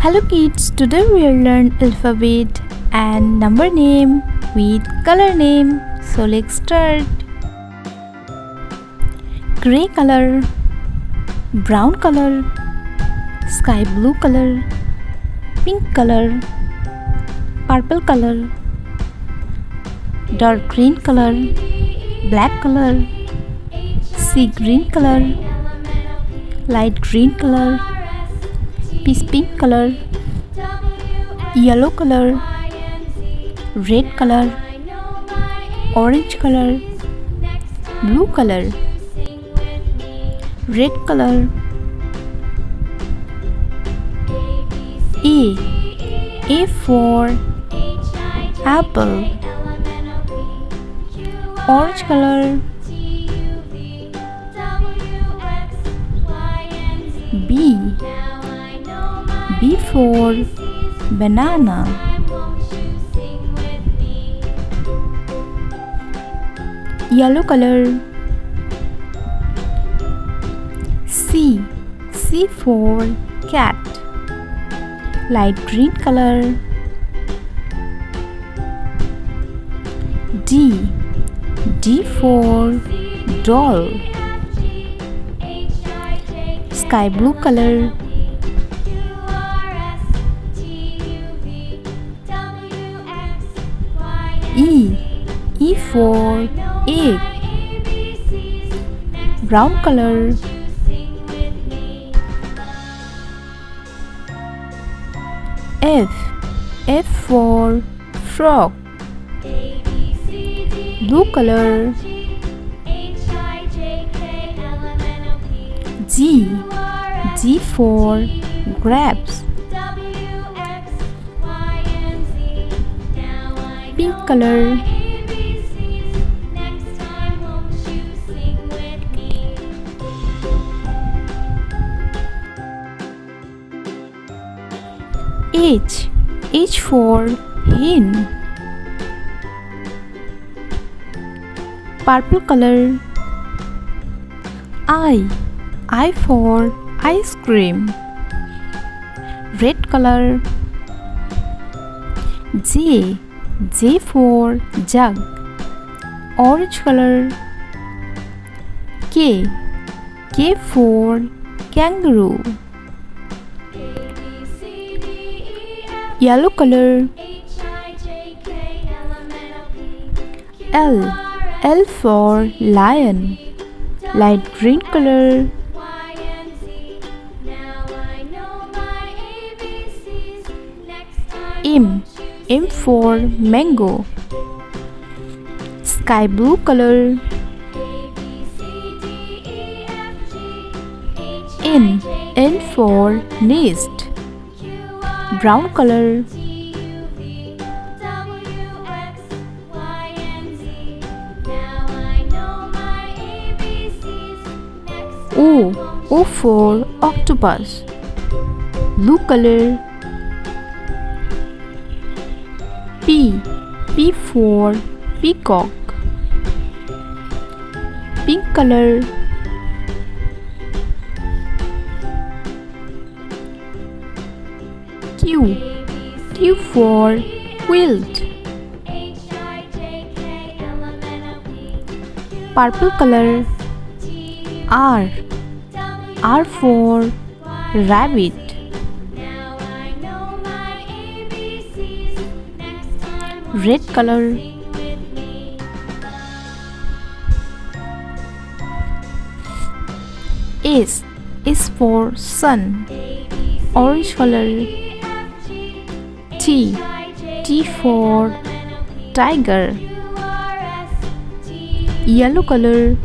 Hello kids, today we will learn alphabet and number name with color name. So let's start. Gray color, brown color, sky blue color, pink color, purple color, dark green color, black color, sea green color, light green color, peace pink color, yellow color, red color, orange color, blue color, red color. A for apple, orange color. B for banana, yellow color. C for cat, light green color. D for doll, sky blue color. E for egg, brown color. F for frog, blue color. G for grapes, pink color. H for hen, purple color. I for ice cream, red color. J for jug, orange color. K for kangaroo, yellow color. L for lion, light green color. M for mango, sky blue color. N for nest, brown color. O for octopus, blue color. P for peacock, pink color. Q for quilt, purple color. R for rabbit, red color. S for sun, orange color. T for tiger, yellow color.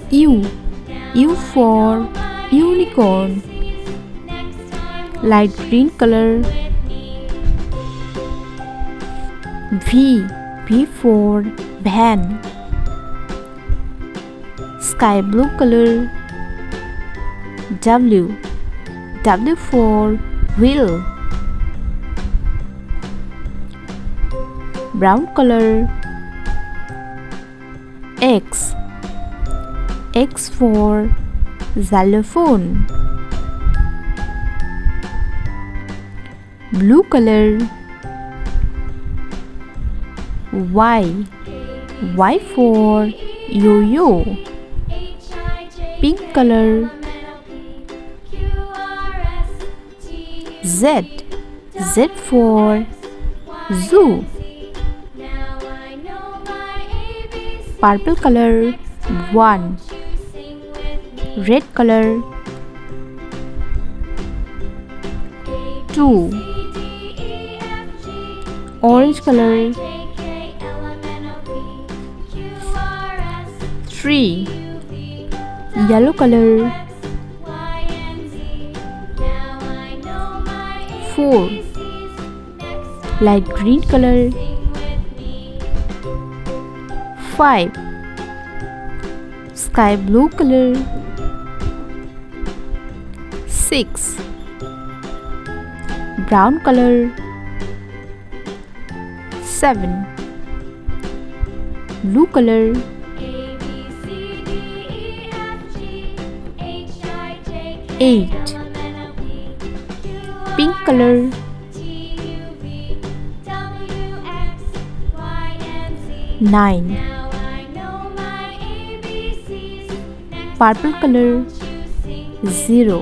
U for unicorn, light green color. V for van, sky blue color. W for wheel, brown color. X for xylophone, blue color. Y for yo-yo, pink color. Z for zoo, purple color. 1, red color. 2, orange color. 3, yellow color. 4, light green color. 5, sky blue color. 6, brown color. 7, blue color. 8, pink color. 9, purple color. 0.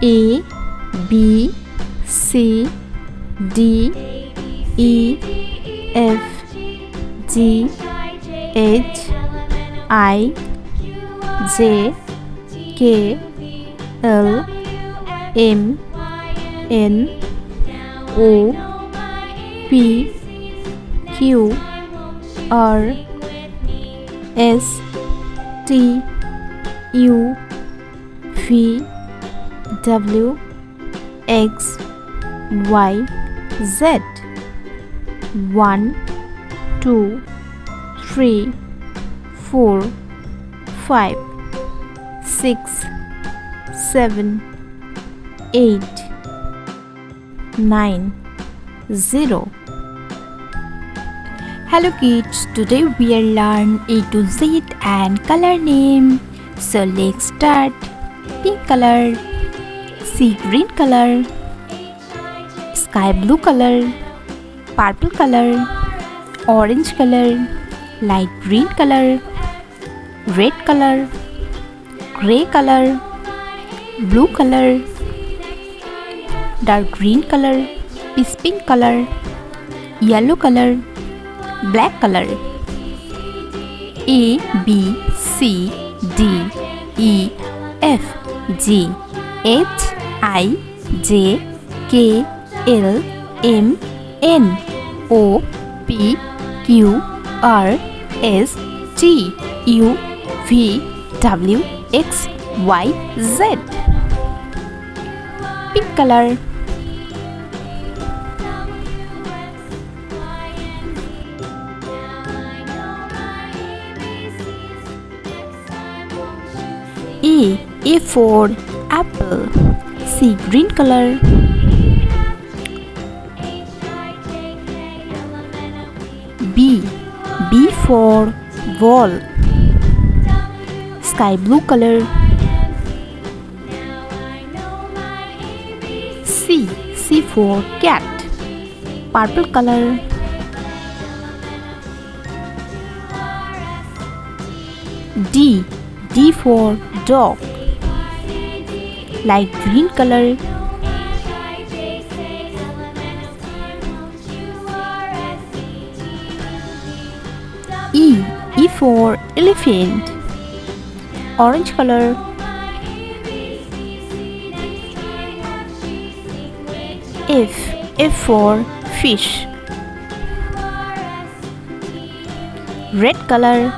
A B C D E F G H I J K L M N O P Q R S T U V W X Y Z. 1 2 3 4 5 6 7 8 9 0. Hello kids, today we will learn A to Z and color name. So let's start. Pink color, sea green color, sky blue color, purple color, orange color, light green color, red color, gray color, blue color, dark green color, is pink color, yellow color, black color. A B C D E F G H I J K L M N O P Q R S T U V W X Y Z. Pink color. A for apple, sea green color. B for ball, sky blue color. C for cat, purple color. D for dog, light green color. E for elephant, orange color. F for fish, red color.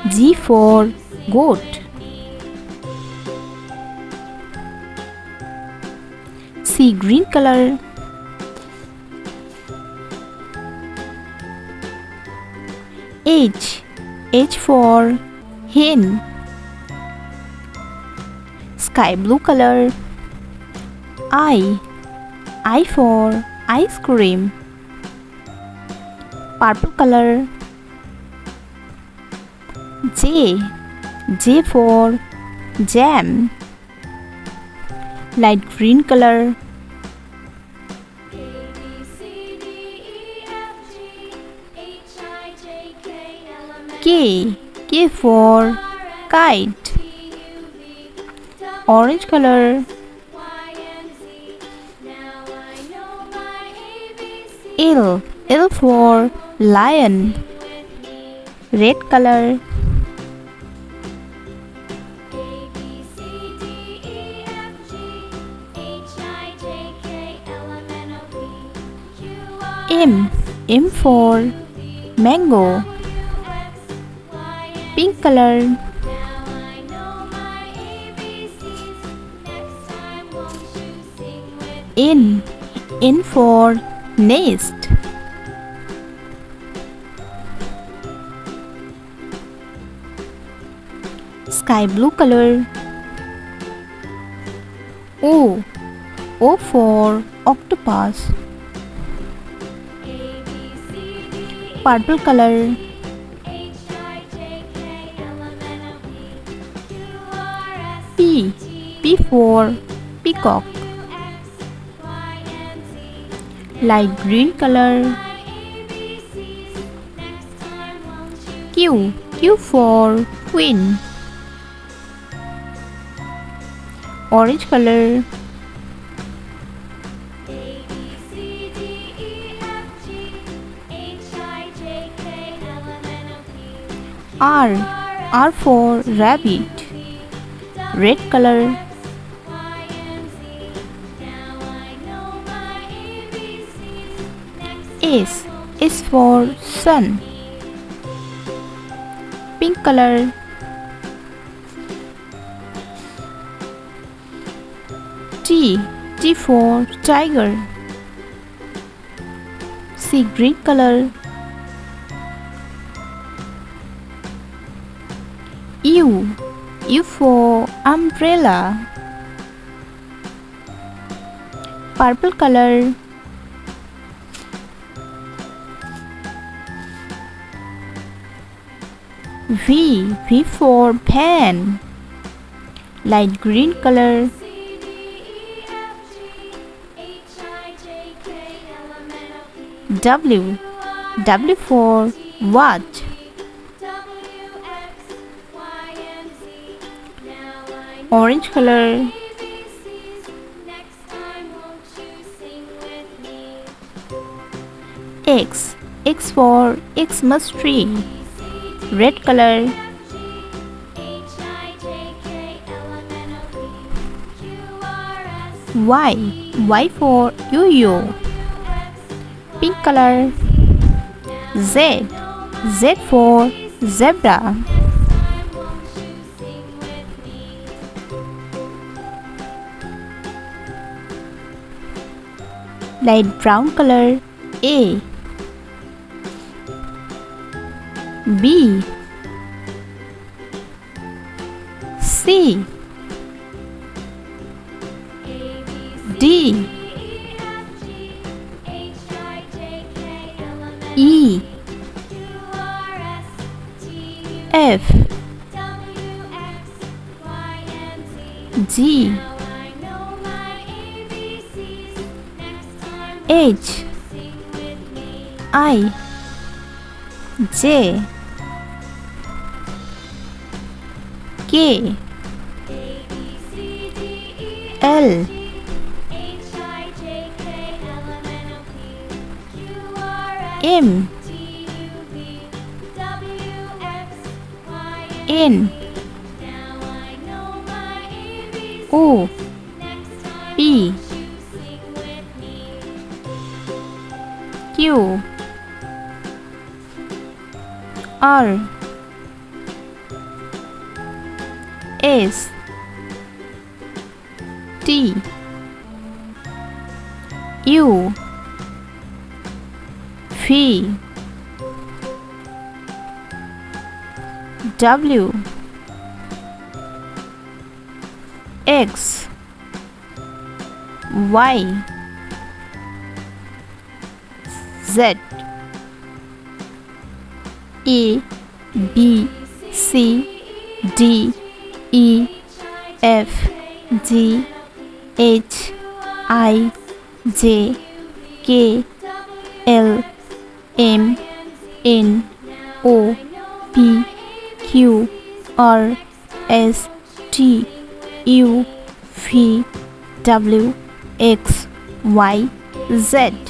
G for goat, sea green color. H for hen, sky blue color. I for ice cream, purple color. J. J for jam. Light green color. K. K for kite. Orange color. L. L for lion. Red color. M. M for mango. Pink color. N. N for nest. Sky blue color. O. O for octopus. Purple color. P. P for peacock. Light green color. Q. Q for queen. Orange color. R. R for rabbit. Red color. S. S for sun. Pink color. T. T for tiger. Sea green color. U. U for umbrella. Purple color. V. V for van. Light green color. W. W for watch. Orange color. X. X for Xmas tree. Red color. Y. Y for yo-yo. Pink color. Z. Z for zebra. Light brown color. A. B. C. D. E. F. G. H. I. J. K. L. M. N. O. P. Q. R. S. T. U. V. W. X. Y. Z. A. B. C D E F G H I J K L M N O P Q R S T U V W X Y Z.